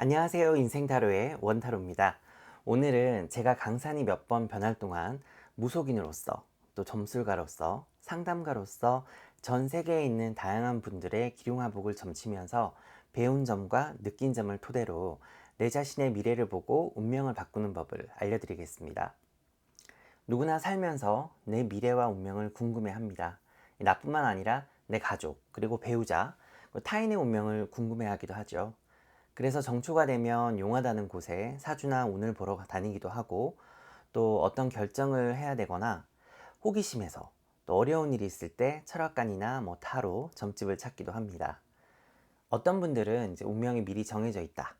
안녕하세요. 인생타로의 원타로입니다. 오늘은 제가 강산이 몇 번 변할 동안 무속인으로서 또 점술가로서 상담가로서 전 세계에 있는 다양한 분들의 기륭화복을 점치면서 배운 점과 느낀 점을 토대로 내 자신의 미래를 보고 운명을 바꾸는 법을 알려드리겠습니다. 누구나 살면서 내 미래와 운명을 궁금해합니다. 나뿐만 아니라 내 가족, 그리고 배우자, 타인의 운명을 궁금해하기도 하죠. 그래서 정초가 되면 용하다는 곳에 사주나 운을 보러 다니기도 하고, 또 어떤 결정을 해야 되거나 호기심에서 또 어려운 일이 있을 때 철학관이나 타로, 점집을 찾기도 합니다. 어떤 분들은 이제 운명이 미리 정해져 있다.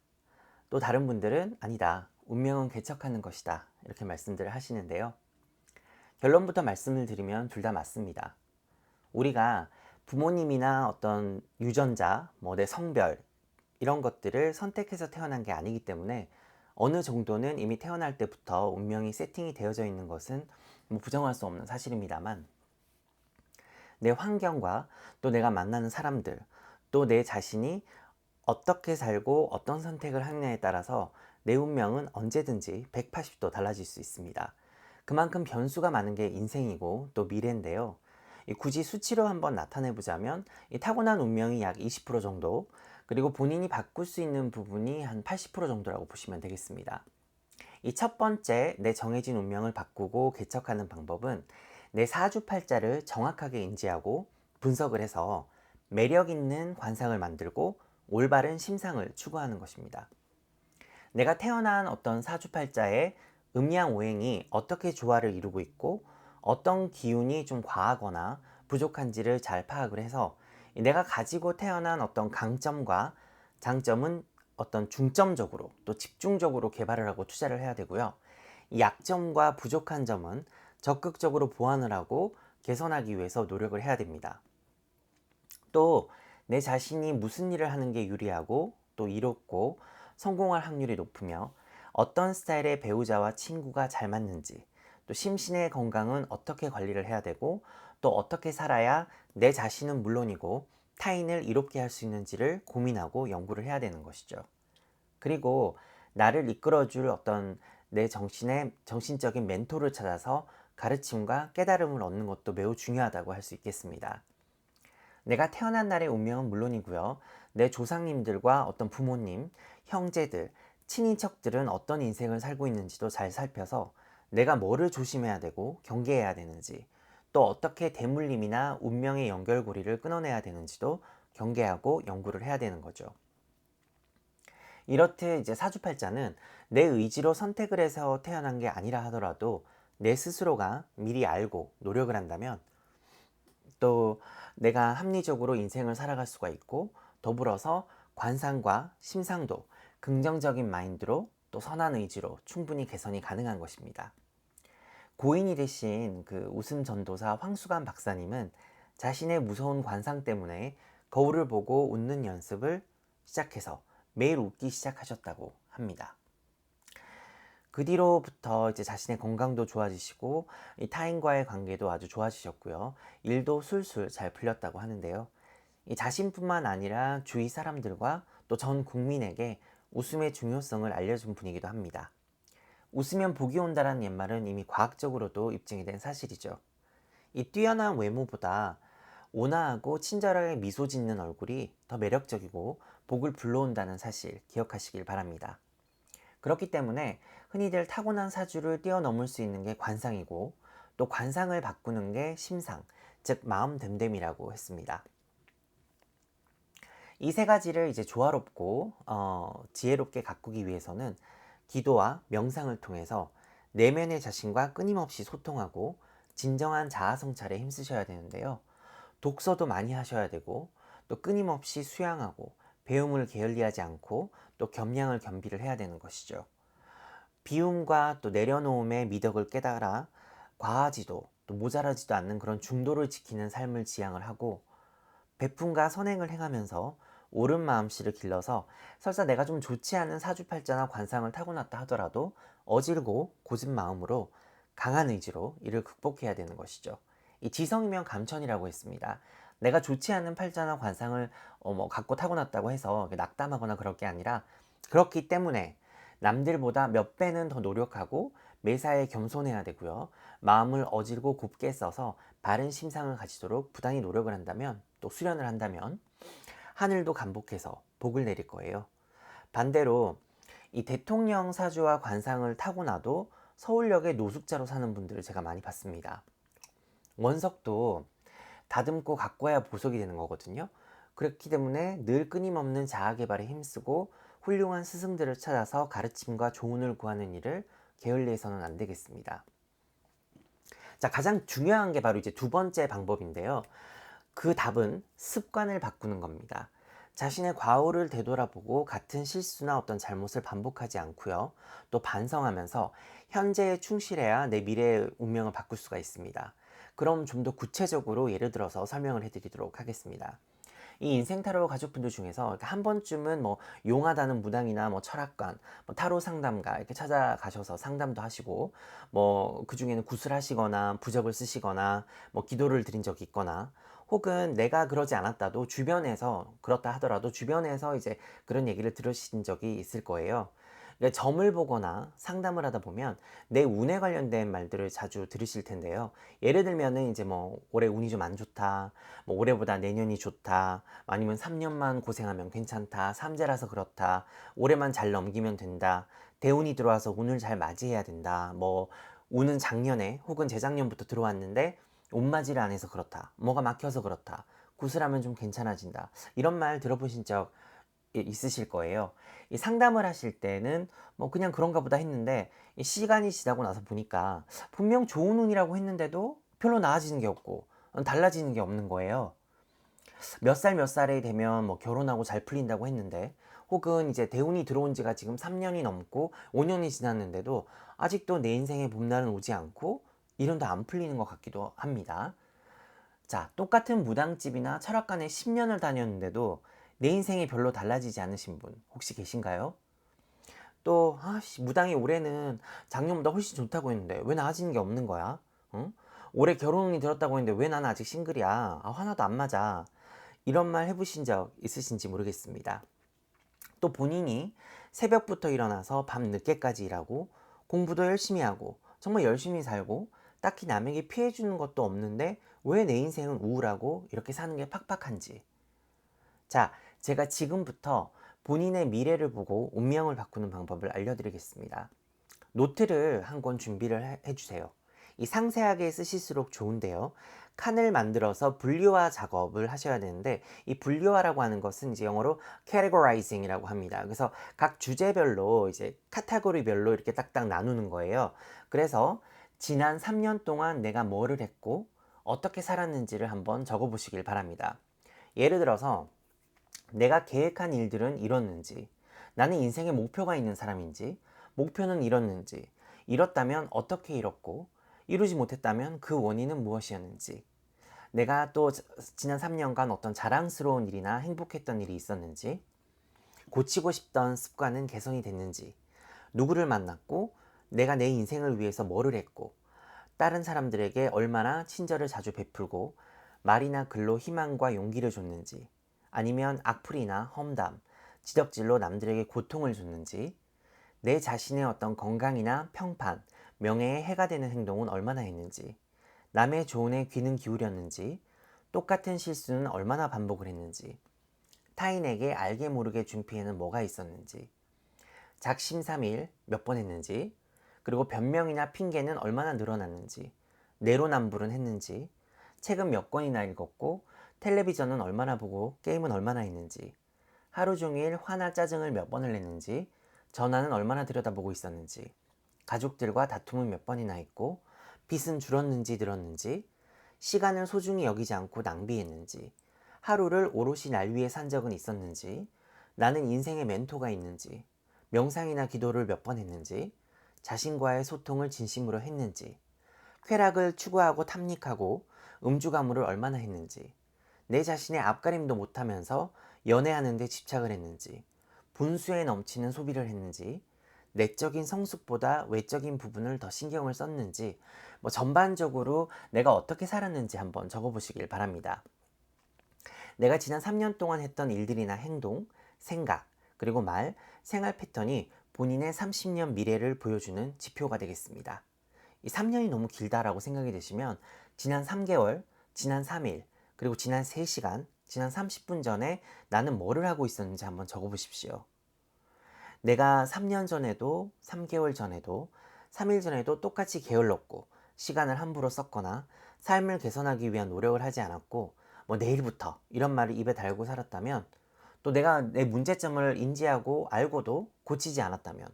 또 다른 분들은 아니다. 운명은 개척하는 것이다. 이렇게 말씀들을 하시는데요. 결론부터 말씀을 드리면 둘 다 맞습니다. 우리가 부모님이나 어떤 유전자, 내 성별 이런 것들을 선택해서 태어난 게 아니기 때문에 어느 정도는 이미 태어날 때부터 운명이 세팅이 되어져 있는 것은 부정할 수 없는 사실입니다만, 내 환경과 또 내가 만나는 사람들, 또 내 자신이 어떻게 살고 어떤 선택을 하느냐에 따라서 내 운명은 언제든지 180도 달라질 수 있습니다. 그만큼 변수가 많은 게 인생이고 또 미래인데요. 굳이 수치로 한번 나타내 보자면 타고난 운명이 약 20% 정도, 그리고 본인이 바꿀 수 있는 부분이 한 80% 정도라고 보시면 되겠습니다. 이 첫 번째, 내 정해진 운명을 바꾸고 개척하는 방법은 내 사주팔자를 정확하게 인지하고 분석을 해서 매력 있는 관상을 만들고 올바른 심상을 추구하는 것입니다. 내가 태어난 어떤 사주팔자의 음양오행이 어떻게 조화를 이루고 있고 어떤 기운이 좀 과하거나 부족한지를 잘 파악을 해서 내가 가지고 태어난 어떤 강점과 장점은 어떤 중점적으로 또 집중적으로 개발을 하고 투자를 해야 되고요. 이 약점과 부족한 점은 적극적으로 보완을 하고 개선하기 위해서 노력을 해야 됩니다. 또 내 자신이 무슨 일을 하는 게 유리하고 또 이롭고 성공할 확률이 높으며 어떤 스타일의 배우자와 친구가 잘 맞는지, 또 심신의 건강은 어떻게 관리를 해야 되고 또 어떻게 살아야 내 자신은 물론이고 타인을 이롭게 할 수 있는지를 고민하고 연구를 해야 되는 것이죠. 그리고 나를 이끌어줄 어떤 내 정신적인 멘토를 찾아서 가르침과 깨달음을 얻는 것도 매우 중요하다고 할 수 있겠습니다. 내가 태어난 날의 운명은 물론이고요. 내 조상님들과 어떤 부모님, 형제들, 친인척들은 어떤 인생을 살고 있는지도 잘 살펴서 내가 뭐를 조심해야 되고 경계해야 되는지, 또 어떻게 대물림이나 운명의 연결고리를 끊어내야 되는지도 경계하고 연구를 해야 되는 거죠. 이렇듯 이제 사주팔자는 내 의지로 선택을 해서 태어난 게 아니라 하더라도 내 스스로가 미리 알고 노력을 한다면 또 내가 합리적으로 인생을 살아갈 수가 있고, 더불어서 관상과 심상도 긍정적인 마인드로 또 선한 의지로 충분히 개선이 가능한 것입니다. 고인이 되신 그 웃음 전도사 황수관 박사님은 자신의 무서운 관상 때문에 거울을 보고 웃는 연습을 시작해서 매일 웃기 시작하셨다고 합니다. 그 뒤로부터 이제 자신의 건강도 좋아지시고 이 타인과의 관계도 아주 좋아지셨고요. 일도 술술 잘 풀렸다고 하는데요. 이 자신뿐만 아니라 주위 사람들과 또 전 국민에게 웃음의 중요성을 알려준 분이기도 합니다. 웃으면 복이 온다라는 옛말은 이미 과학적으로도 입증이 된 사실이죠. 이 뛰어난 외모보다 온화하고 친절하게 미소 짓는 얼굴이 더 매력적이고 복을 불러온다는 사실 기억하시길 바랍니다. 그렇기 때문에 흔히들 타고난 사주를 뛰어넘을 수 있는 게 관상이고, 또 관상을 바꾸는 게 심상, 즉 마음됨됨이라고 했습니다. 이 세 가지를 이제 조화롭고 지혜롭게 가꾸기 위해서는 기도와 명상을 통해서 내면의 자신과 끊임없이 소통하고 진정한 자아 성찰에 힘쓰셔야 되는데요. 독서도 많이 하셔야 되고, 또 끊임없이 수양하고 배움을 게을리하지 않고 또 겸양을 겸비를 해야 되는 것이죠. 비움과 또 내려놓음의 미덕을 깨달아 과하지도 또 모자라지도 않는 그런 중도를 지키는 삶을 지향을 하고, 베품과 선행을 행하면서 옳은 마음씨를 길러서 설사 내가 좀 좋지 않은 사주팔자나 관상을 타고났다 하더라도 어질고 고진 마음으로 강한 의지로 이를 극복해야 되는 것이죠. 이 지성이면 감천이라고 했습니다. 내가 좋지 않은 팔자나 관상을 갖고 타고났다고 해서 낙담하거나 그럴 게 아니라 그렇기 때문에 남들보다 몇 배는 더 노력하고 매사에 겸손해야 되고요. 마음을 어질고 곱게 써서 바른 심상을 가지도록 부단히 노력을 한다면, 또 수련을 한다면 하늘도 감복해서 복을 내릴 거예요. 반대로 이 대통령 사주와 관상을 타고나도 서울역의 노숙자로 사는 분들을 제가 많이 봤습니다. 원석도 다듬고 가꿔야 보석이 되는 거거든요. 그렇기 때문에 늘 끊임없는 자아 개발에 힘쓰고 훌륭한 스승들을 찾아서 가르침과 조언을 구하는 일을 게을리해서는 안 되겠습니다. 자, 가장 중요한 게 바로 이제 두 번째 방법인데요. 그 답은 습관을 바꾸는 겁니다. 자신의 과오를 되돌아보고 같은 실수나 어떤 잘못을 반복하지 않고요. 또 반성하면서 현재에 충실해야 내 미래의 운명을 바꿀 수가 있습니다. 그럼 좀 더 구체적으로 예를 들어서 설명을 해드리도록 하겠습니다. 이 인생 타로 가족분들 중에서 한 번쯤은 뭐 용하다는 무당이나 뭐 철학관, 뭐 타로 상담가 이렇게 찾아가셔서 상담도 하시고, 뭐 그 중에는 구슬하시거나 부적을 쓰시거나 뭐 기도를 드린 적이 있거나, 혹은 내가 그러지 않았다도 주변에서, 그렇다 하더라도 주변에서 이제 그런 얘기를 들으신 적이 있을 거예요. 그러니까 점을 보거나 상담을 하다 보면 내 운에 관련된 말들을 자주 들으실 텐데요. 예를 들면은 이제 뭐 올해 운이 좀 안 좋다, 뭐 올해보다 내년이 좋다, 아니면 3년만 고생하면 괜찮다, 삼재라서 그렇다, 올해만 잘 넘기면 된다, 대운이 들어와서 운을 잘 맞이해야 된다, 뭐 운은 작년에 혹은 재작년부터 들어왔는데 옷맞이를 안 해서 그렇다, 뭐가 막혀서 그렇다, 구슬하면 좀 괜찮아진다, 이런 말 들어보신 적 있으실 거예요. 이 상담을 하실 때는 뭐 그냥 그런가 보다 했는데, 이 시간이 지나고 나서 보니까 분명 좋은 운이라고 했는데도 별로 나아지는 게 없고 달라지는 게 없는 거예요. 몇 살 몇 살에 되면 뭐 결혼하고 잘 풀린다고 했는데, 혹은 이제 대운이 들어온 지가 지금 3년이 넘고 5년이 지났는데도 아직도 내 인생에 봄날은 오지 않고 일은 더 안 풀리는 것 같기도 합니다. 자, 똑같은 무당집이나 철학관에 10년을 다녔는데도 내 인생이 별로 달라지지 않으신 분 혹시 계신가요? 또 무당이 올해는 작년보다 훨씬 좋다고 했는데 왜 나아지는 게 없는 거야? 응? 올해 결혼이 들었다고 했는데 왜 나는 아직 싱글이야? 하나도 안 맞아. 이런 말 해보신 적 있으신지 모르겠습니다. 또 본인이 새벽부터 일어나서 밤 늦게까지 일하고 공부도 열심히 하고 정말 열심히 살고 딱히 남에게 피해 주는 것도 없는데 왜 내 인생은 우울하고 이렇게 사는 게 팍팍한지. 자, 제가 지금부터 본인의 미래를 보고 운명을 바꾸는 방법을 알려드리겠습니다. 노트를 한 권 준비를 해주세요. 이 상세하게 쓰실수록 좋은데요. 칸을 만들어서 분류화 작업을 하셔야 되는데, 이 분류화라고 하는 것은 이제 영어로 categorizing이라고 합니다. 그래서 각 주제별로 이제 카테고리별로 이렇게 딱딱 나누는 거예요. 그래서 지난 3년 동안 내가 뭐를 했고 어떻게 살았는지를 한번 적어 보시길 바랍니다. 예를 들어서 내가 계획한 일들은 이뤘는지, 나는 인생에 목표가 있는 사람인지, 목표는 이뤘는지, 이뤘다면 어떻게 이뤘고, 이루지 못했다면 그 원인은 무엇이었는지, 내가 또 지난 3년간 어떤 자랑스러운 일이나 행복했던 일이 있었는지, 고치고 싶던 습관은 개선이 됐는지, 누구를 만났고, 내가 내 인생을 위해서 뭐를 했고, 다른 사람들에게 얼마나 친절을 자주 베풀고 말이나 글로 희망과 용기를 줬는지, 아니면 악플이나 험담, 지적질로 남들에게 고통을 줬는지, 내 자신의 어떤 건강이나 평판, 명예에 해가 되는 행동은 얼마나 했는지, 남의 조언에 귀는 기울였는지, 똑같은 실수는 얼마나 반복을 했는지, 타인에게 알게 모르게 준 피해는 뭐가 있었는지, 작심삼일 몇 번 했는지, 그리고 변명이나 핑계는 얼마나 늘어났는지, 내로남불은 했는지, 책은 몇 권이나 읽었고, 텔레비전은 얼마나 보고 게임은 얼마나 했는지, 하루 종일 화나 짜증을 몇 번을 냈는지, 전화는 얼마나 들여다보고 있었는지, 가족들과 다툼은 몇 번이나 했고, 빚은 줄었는지 늘었는지, 시간을 소중히 여기지 않고 낭비했는지, 하루를 오롯이 날 위해 산 적은 있었는지, 나는 인생의 멘토가 있는지, 명상이나 기도를 몇 번 했는지, 자신과의 소통을 진심으로 했는지, 쾌락을 추구하고 탐닉하고 음주 가무를 얼마나 했는지, 내 자신의 앞가림도 못하면서 연애하는 데 집착을 했는지, 분수에 넘치는 소비를 했는지, 내적인 성숙보다 외적인 부분을 더 신경을 썼는지, 뭐 전반적으로 내가 어떻게 살았는지 한번 적어보시길 바랍니다. 내가 지난 3년 동안 했던 일들이나 행동, 생각, 그리고 말, 생활 패턴이 본인의 30년 미래를 보여주는 지표가 되겠습니다. 이 3년이 너무 길다라고 생각이 되시면 지난 3개월, 지난 3일, 그리고 지난 3시간, 지난 30분 전에 나는 뭐를 하고 있었는지 한번 적어보십시오. 내가 3년 전에도, 3개월 전에도, 3일 전에도 똑같이 게을렀고 시간을 함부로 썼거나 삶을 개선하기 위한 노력을 하지 않았고 뭐 내일부터 이런 말을 입에 달고 살았다면, 또 내가 내 문제점을 인지하고 알고도 고치지 않았다면,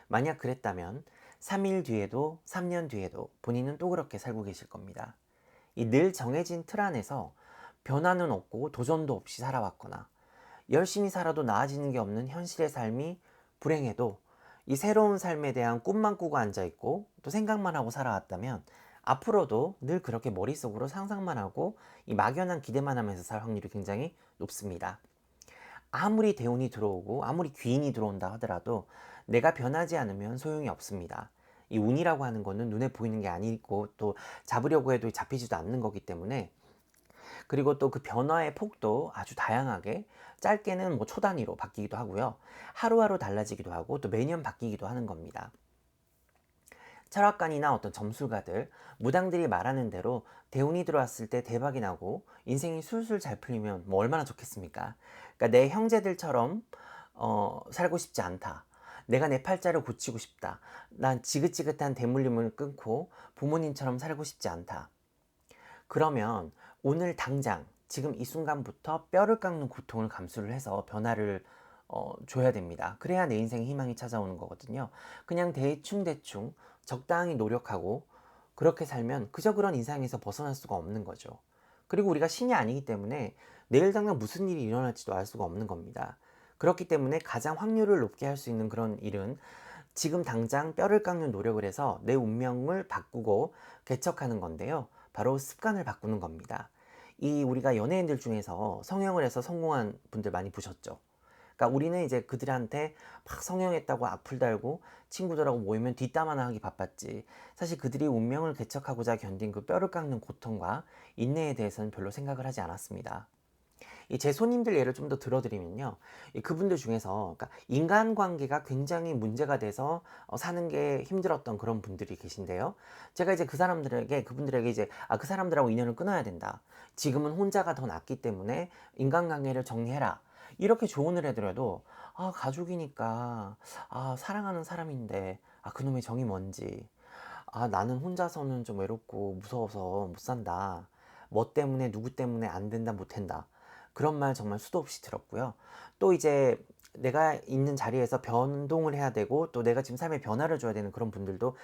만약 그랬다면 3일 뒤에도 3년 뒤에도 본인은 또 그렇게 살고 계실 겁니다. 이 늘 정해진 틀 안에서 변화는 없고 도전도 없이 살아왔거나 열심히 살아도 나아지는 게 없는 현실의 삶이 불행해도 이 새로운 삶에 대한 꿈만 꾸고 앉아있고 또 생각만 하고 살아왔다면, 앞으로도 늘 그렇게 머릿속으로 상상만 하고 이 막연한 기대만 하면서 살 확률이 굉장히 높습니다. 아무리 대운이 들어오고 아무리 귀인이 들어온다 하더라도 내가 변하지 않으면 소용이 없습니다. 이 운이라고 하는 거는 눈에 보이는 게 아니고 또 잡으려고 해도 잡히지도 않는 거기 때문에, 그리고 또 그 변화의 폭도 아주 다양하게, 짧게는 뭐 초 단위로 바뀌기도 하고요. 하루하루 달라지기도 하고 또 매년 바뀌기도 하는 겁니다. 철학관이나 어떤 점술가들, 무당들이 말하는 대로 대운이 들어왔을 때 대박이 나고 인생이 술술 잘 풀리면 뭐 얼마나 좋겠습니까? 그러니까 내 형제들처럼 살고 싶지 않다. 내가 내 팔자를 고치고 싶다. 난 지긋지긋한 대물림을 끊고 부모님처럼 살고 싶지 않다. 그러면 오늘 당장 지금 이 순간부터 뼈를 깎는 고통을 감수를 해서 변화를 줘야 됩니다. 그래야 내 인생에 희망이 찾아오는 거거든요. 그냥 대충 적당히 노력하고 그렇게 살면 그저 그런 인상에서 벗어날 수가 없는 거죠. 그리고 우리가 신이 아니기 때문에 내일 당장 무슨 일이 일어날지도 알 수가 없는 겁니다. 그렇기 때문에 가장 확률을 높게 할 수 있는 그런 일은 지금 당장 뼈를 깎는 노력을 해서 내 운명을 바꾸고 개척하는 건데요. 바로 습관을 바꾸는 겁니다. 이 우리가 연예인들 중에서 성형을 해서 성공한 분들 많이 보셨죠? 그러니까 우리는 이제 그들한테 막 성형했다고 악플 달고 친구들하고 모이면 뒷담 화나 하기 바빴지, 사실 그들이 운명을 개척하고자 견딘 그 뼈를 깎는 고통과 인내에 대해서는 별로 생각을 하지 않았습니다. 제 손님들 예를 좀 더 들어드리면요, 그분들 중에서 그러니까 인간관계가 굉장히 문제가 돼서 사는 게 힘들었던 그런 분들이 계신데요. 제가 이제 그분들에게 이제 그 사람들하고 인연을 끊어야 된다, 지금은 혼자가 더 낫기 때문에 인간관계를 정리해라, 이렇게 조언을 해드려도 가족이니까, 사랑하는 사람인데, 그놈의 정이 뭔지, 나는 혼자서는 좀 외롭고 무서워서 못 산다, 뭐 때문에 누구 때문에 안 된다 못 한다, 그런 말 정말 수도 없이 들었고요. 또 이제 내가 있는 자리에서 변동을 해야 되고 또 내가 지금 삶에 변화를 줘야 되는 그런 분들도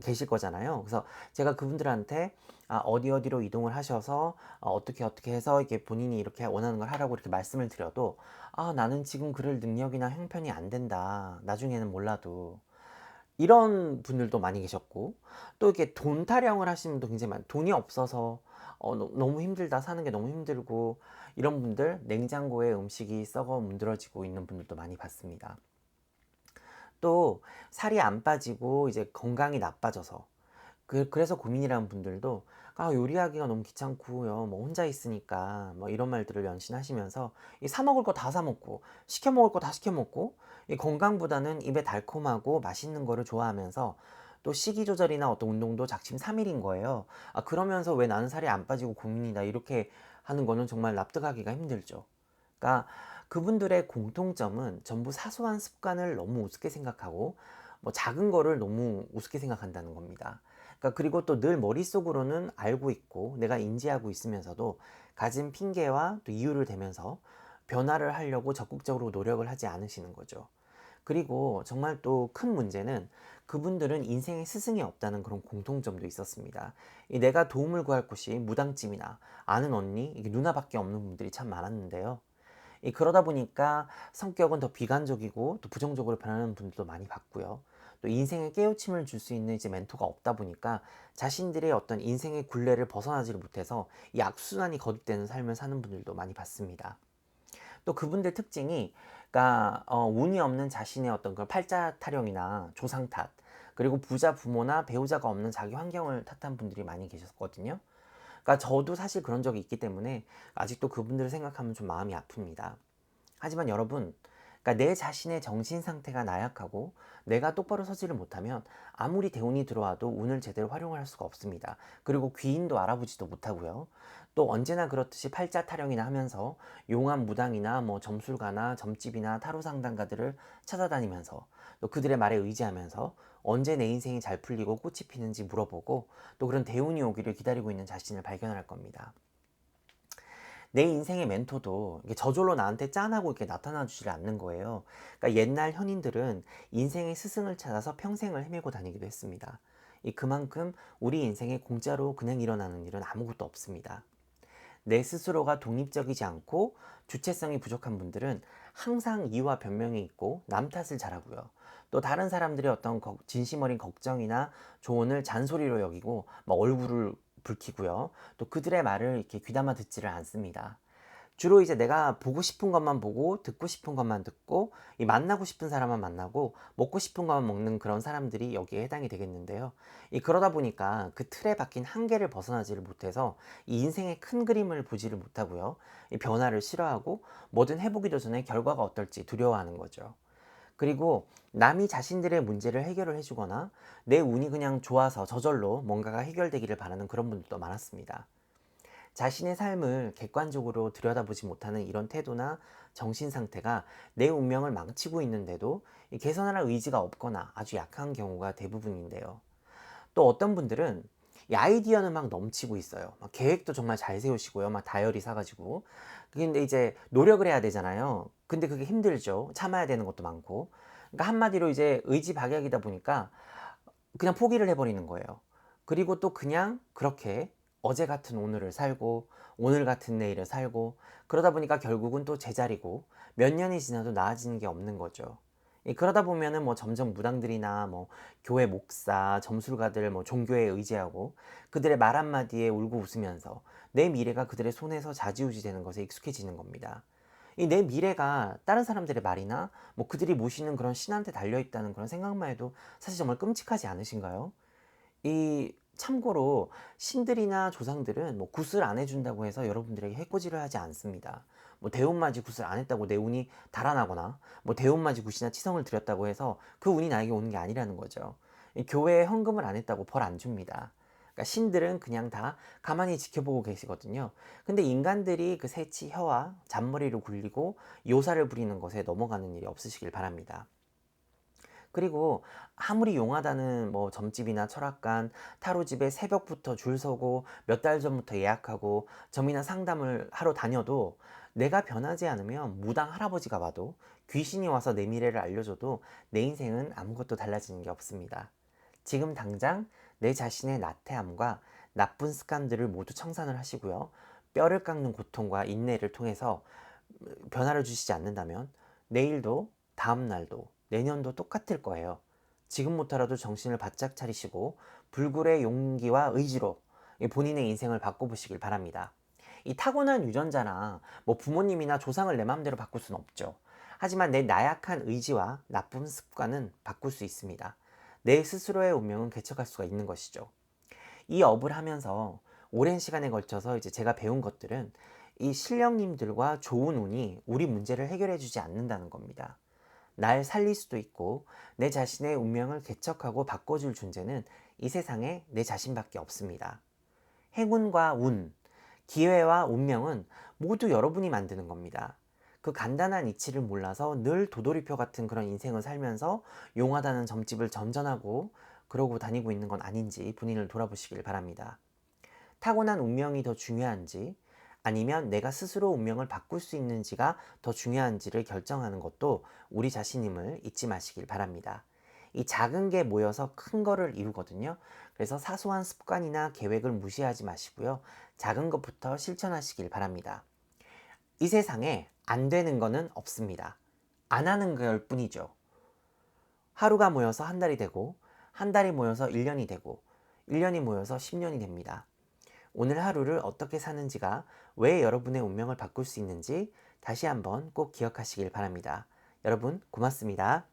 계실 거잖아요. 그래서 제가 그분들한테 어디로 이동을 하셔서 어떻게 해서 이렇게 본인이 이렇게 원하는 걸 하라고 이렇게 말씀을 드려도, 나는 지금 그럴 능력이나 형편이 안 된다, 나중에는 몰라도, 이런 분들도 많이 계셨고, 또 이렇게 돈 타령을 하시는 분도 굉장히 돈이 없어서 너무 힘들다, 사는 게 너무 힘들고, 이런 분들 냉장고에 음식이 썩어 문드러지고 있는 분들도 많이 봤습니다. 또 살이 안 빠지고 이제 건강이 나빠져서 그래서 고민이라는 분들도, 요리하기가 너무 귀찮고요, 뭐 혼자 있으니까 뭐 이런 말들을 연신하시면서 사 먹을 거 다 사 먹고 시켜 먹을 거 다 시켜 먹고, 이 건강보다는 입에 달콤하고 맛있는 거를 좋아하면서 또 식이 조절이나 어떤 운동도 작심삼일인 거예요. 그러면서 왜 나는 살이 안 빠지고 고민이다, 이렇게 하는 거는 정말 납득하기가 힘들죠. 그러니까 그분들의 공통점은 전부 사소한 습관을 너무 우습게 생각하고 뭐 작은 거를 너무 우습게 생각한다는 겁니다. 그러니까 그리고 또 늘 머릿속으로는 알고 있고 내가 인지하고 있으면서도 가진 핑계와 또 이유를 대면서 변화를 하려고 적극적으로 노력을 하지 않으시는 거죠. 그리고 정말 또 큰 문제는 그분들은 인생에 스승이 없다는 그런 공통점도 있었습니다. 내가 도움을 구할 곳이 무당집이나 아는 언니, 이게 누나밖에 없는 분들이 참 많았는데요. 그러다 보니까 성격은 더 비관적이고 또 부정적으로 변하는 분들도 많이 봤고요. 또 인생에 깨우침을 줄 수 있는 이제 멘토가 없다 보니까 자신들의 어떤 인생의 굴레를 벗어나지를 못해서 이 악순환이 거듭되는 삶을 사는 분들도 많이 봤습니다. 또 그분들 특징이, 그러니까 운이 없는 자신의 어떤 그런 팔자 타령이나 조상 탓, 그리고 부자 부모나 배우자가 없는 자기 환경을 탓한 분들이 많이 계셨거든요. 그러니까 저도 사실 그런 적이 있기 때문에 아직도 그분들을 생각하면 좀 마음이 아픕니다. 하지만 여러분, 그러니까 내 자신의 정신 상태가 나약하고 내가 똑바로 서지를 못하면 아무리 대운이 들어와도 운을 제대로 활용할 수가 없습니다. 그리고 귀인도 알아보지도 못하고요. 또 언제나 그렇듯이 팔자 타령이나 하면서 용암 무당이나 뭐 점술가나 점집이나 타로 상담가들을 찾아다니면서 또 그들의 말에 의지하면서 언제 내 인생이 잘 풀리고 꽃이 피는지 물어보고 또 그런 대운이 오기를 기다리고 있는 자신을 발견할 겁니다. 내 인생의 멘토도 이게 저절로 나한테 짠하고 이렇게 나타나 주질 않는 거예요. 그러니까 옛날 현인들은 인생의 스승을 찾아서 평생을 헤매고 다니기도 했습니다. 그만큼 우리 인생에 공짜로 그냥 일어나는 일은 아무것도 없습니다. 내 스스로가 독립적이지 않고 주체성이 부족한 분들은 항상 이유와 변명이 있고 남 탓을 잘하고요. 또 다른 사람들의 어떤 진심 어린 걱정이나 조언을 잔소리로 여기고 막 얼굴을 붉히고요. 또 그들의 말을 이렇게 귀담아 듣지를 않습니다. 주로 이제 내가 보고 싶은 것만 보고 듣고 싶은 것만 듣고 만나고 싶은 사람만 만나고 먹고 싶은 것만 먹는 그런 사람들이 여기에 해당이 되겠는데요. 그러다 보니까 그 틀에 박힌 한계를 벗어나지를 못해서 이 인생의 큰 그림을 보지를 못하고요. 변화를 싫어하고 뭐든 해보기도 전에 결과가 어떨지 두려워하는 거죠. 그리고 남이 자신들의 문제를 해결을 해주거나 내 운이 그냥 좋아서 저절로 뭔가가 해결되기를 바라는 그런 분들도 많았습니다. 자신의 삶을 객관적으로 들여다보지 못하는 이런 태도나 정신 상태가 내 운명을 망치고 있는데도 개선할 의지가 없거나 아주 약한 경우가 대부분인데요. 또 어떤 분들은 이 아이디어는 막 넘치고 있어요. 막 계획도 정말 잘 세우시고요. 막 다이어리 사가지고. 근데 이제 노력을 해야 되잖아요. 근데 그게 힘들죠. 참아야 되는 것도 많고. 그러니까 한마디로 이제 의지박약이다 보니까 그냥 포기를 해버리는 거예요. 그리고 또 그냥 그렇게 어제 같은 오늘을 살고 오늘 같은 내일을 살고 그러다 보니까 결국은 또 제자리고 몇 년이 지나도 나아지는 게 없는 거죠. 그러다 보면은 뭐 점점 무당들이나 뭐 교회 목사, 점술가들 뭐 종교에 의지하고 그들의 말 한마디에 울고 웃으면서 내 미래가 그들의 손에서 좌지우지 되는 것에 익숙해지는 겁니다. 내 미래가 다른 사람들의 말이나 뭐 그들이 모시는 그런 신한테 달려있다는 그런 생각만 해도 사실 정말 끔찍하지 않으신가요? 참고로 신들이나 조상들은 뭐 굿을 안 해준다고 해서 여러분들에게 해코지를 하지 않습니다. 뭐 대운맞이 굿을 안 했다고 내 운이 달아나거나 뭐 대운맞이 굿이나 치성을 드렸다고 해서 그 운이 나에게 오는 게 아니라는 거죠. 교회에 헌금을 안 했다고 벌 안 줍니다. 그러니까 신들은 그냥 다 가만히 지켜보고 계시거든요. 근데 인간들이 그 새치 혀와 잔머리를 굴리고 요사를 부리는 것에 넘어가는 일이 없으시길 바랍니다. 그리고 아무리 용하다는 뭐 점집이나 철학관, 타로집에 새벽부터 줄 서고 몇 달 전부터 예약하고 점이나 상담을 하러 다녀도 내가 변하지 않으면 무당 할아버지가 와도 귀신이 와서 내 미래를 알려줘도 내 인생은 아무것도 달라지는 게 없습니다. 지금 당장 내 자신의 나태함과 나쁜 습관들을 모두 청산을 하시고요. 뼈를 깎는 고통과 인내를 통해서 변화를 주시지 않는다면 내일도 다음 날도 내년도 똑같을 거예요. 지금부터라도 정신을 바짝 차리시고 불굴의 용기와 의지로 본인의 인생을 바꿔보시길 바랍니다. 타고난 유전자나 뭐 부모님이나 조상을 내 마음대로 바꿀 수는 없죠. 하지만 내 나약한 의지와 나쁜 습관은 바꿀 수 있습니다. 내 스스로의 운명은 개척할 수가 있는 것이죠. 이 업을 하면서 오랜 시간에 걸쳐서 이제 제가 배운 것들은 이 신령님들과 좋은 운이 우리 문제를 해결해 주지 않는다는 겁니다. 날 살릴 수도 있고 내 자신의 운명을 개척하고 바꿔줄 존재는 이 세상에 내 자신밖에 없습니다. 행운과 운, 기회와 운명은 모두 여러분이 만드는 겁니다. 그 간단한 이치를 몰라서 늘 도돌이표 같은 그런 인생을 살면서 용하다는 점집을 전전하고 그러고 다니고 있는 건 아닌지 본인을 돌아보시길 바랍니다. 타고난 운명이 더 중요한지 아니면 내가 스스로 운명을 바꿀 수 있는지가 더 중요한지를 결정하는 것도 우리 자신임을 잊지 마시길 바랍니다. 이 작은 게 모여서 큰 거를 이루거든요. 그래서 사소한 습관이나 계획을 무시하지 마시고요. 작은 것부터 실천하시길 바랍니다. 이 세상에 안 되는 거는 없습니다. 안 하는 걸 뿐이죠. 하루가 모여서 한 달이 되고 한 달이 모여서 1년이 되고 1년이 모여서 10년이 됩니다. 오늘 하루를 어떻게 사는지가 왜 여러분의 운명을 바꿀 수 있는지 다시 한번 꼭 기억하시길 바랍니다. 여러분 고맙습니다.